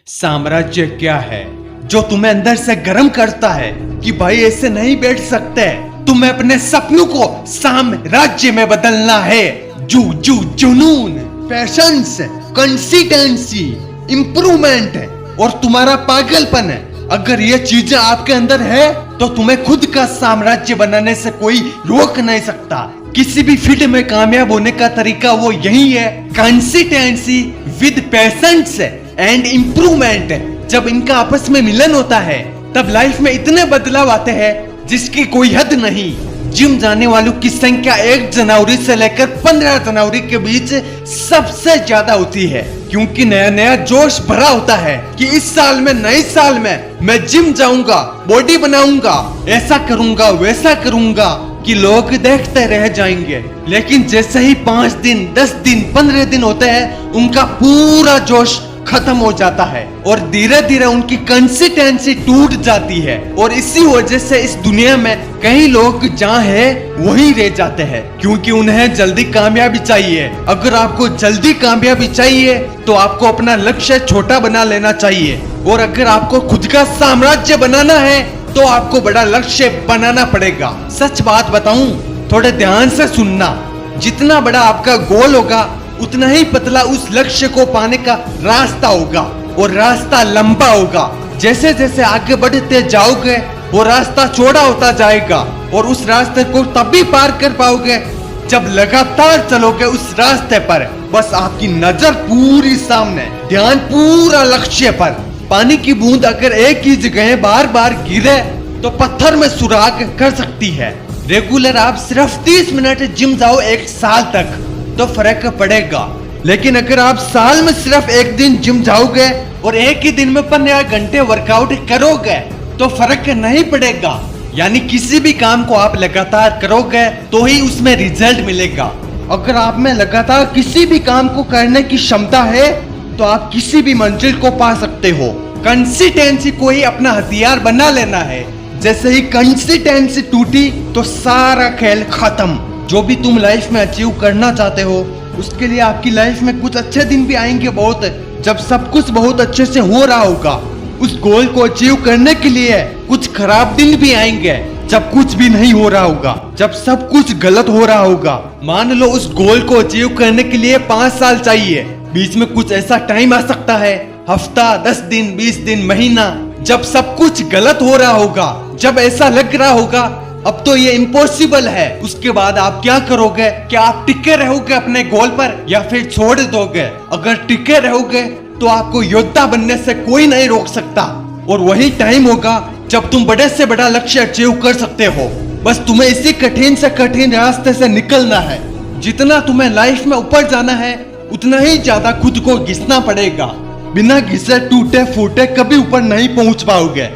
साम्राज्य क्या है जो तुम्हें अंदर से गर्म करता है कि भाई ऐसे नहीं बैठ सकते, तुम्हें अपने सपनों को साम्राज्य में बदलना है। जुनून, पैशंस, कंसिस्टेंसी, इंप्रूवमेंट और तुम्हारा पागलपन है। अगर ये चीजें आपके अंदर है तो तुम्हें खुद का साम्राज्य बनाने से कोई रोक नहीं सकता। किसी भी फील्ड में कामयाब होने का तरीका वो यही है, consistency with patience and improvement. जब इनका आपस में मिलन होता है तब लाइफ में इतने बदलाव आते हैं जिसकी कोई हद नहीं। जिम जाने वालों की संख्या 1 जनवरी से लेकर 15 जनवरी के बीच सबसे ज्यादा होती है, क्योंकि नया नया जोश भरा होता है कि इस साल में, नए साल में मैं जिम जाऊंगा, बॉडी बनाऊंगा, ऐसा करूंगा, वैसा करूंगा कि लोग देखते रह जाएंगे। लेकिन जैसे ही 5 दिन, 10 दिन, 15 दिन होते हैं उनका पूरा जोश खत्म हो जाता है और धीरे धीरे उनकी कंसिस्टेंसी टूट जाती है। और इसी वजह से इस दुनिया में कई लोग जहाँ है वहीं रह जाते हैं, क्योंकि उन्हें जल्दी कामयाबी चाहिए। अगर आपको जल्दी कामयाबी चाहिए तो आपको अपना लक्ष्य छोटा बना लेना चाहिए, और अगर आपको खुद का साम्राज्य बनाना है तो आपको बड़ा लक्ष्य बनाना पड़ेगा। सच बात बताऊं, थोड़े ध्यान से सुनना, जितना बड़ा आपका गोल होगा उतना ही पतला उस लक्ष्य को पाने का रास्ता होगा, और रास्ता लंबा होगा। जैसे जैसे आगे बढ़ते जाओगे वो रास्ता चौड़ा होता जाएगा, और उस रास्ते को तभी पार कर पाओगे जब लगातार चलोगे उस रास्ते पर। बस आपकी नजर पूरी सामने, ध्यान पूरा लक्ष्य पर। पानी की बूंद अगर एक ही जगह बार बार गिरे तो पत्थर में सुराग कर सकती है। रेगुलर आप सिर्फ 30 मिनट जिम जाओ 1 साल तक तो फर्क पड़ेगा, लेकिन अगर आप साल में सिर्फ 1 दिन जिम जाओगे और एक ही दिन में 15 घंटे वर्कआउट करोगे तो फर्क नहीं पड़ेगा। यानी किसी भी काम को आप लगातार करोगे तो ही उसमें रिजल्ट मिलेगा। अगर आप में लगातार किसी भी काम को करने की क्षमता है तो आप किसी भी मंजिल को पा सकते हो। कंसिस्टेंसी को ही अपना हथियार बना लेना है। जैसे ही कंसिस्टेंसी टूटी तो सारा खेल खत्म। जो भी तुम लाइफ में अचीव करना चाहते हो उसके लिए आपकी लाइफ में कुछ अच्छे दिन भी आएंगे बहुत, जब सब कुछ बहुत अच्छे से हो रहा होगा। उस गोल को अचीव करने के लिए कुछ खराब दिन भी आएंगे जब कुछ भी नहीं हो रहा होगा, जब सब कुछ गलत हो रहा होगा। मान लो उस गोल को अचीव करने के लिए 5 साल चाहिए, बीच में कुछ ऐसा टाइम आ सकता है, हफ्ता, 10 दिन, 20 दिन, महीना, जब सब कुछ गलत हो रहा होगा, जब ऐसा लग रहा होगा अब तो ये इम्पॉसिबल है। उसके बाद आप क्या करोगे? क्या आप टिके रहोगे अपने गोल पर या फिर छोड़ दोगे? अगर टिके रहोगे तो आपको योद्धा बनने से कोई नहीं रोक सकता, और वही टाइम होगा जब तुम बड़े से बड़ा लक्ष्य अचीव कर सकते हो। बस तुम्हें इसी कठिन से कठिन रास्ते से निकलना है। जितना तुम्हें लाइफ में ऊपर जाना है उतना ही ज्यादा खुद को घिसना पड़ेगा। बिना घिसे, टूटे फूटे कभी ऊपर नहीं पहुंच पाओगे।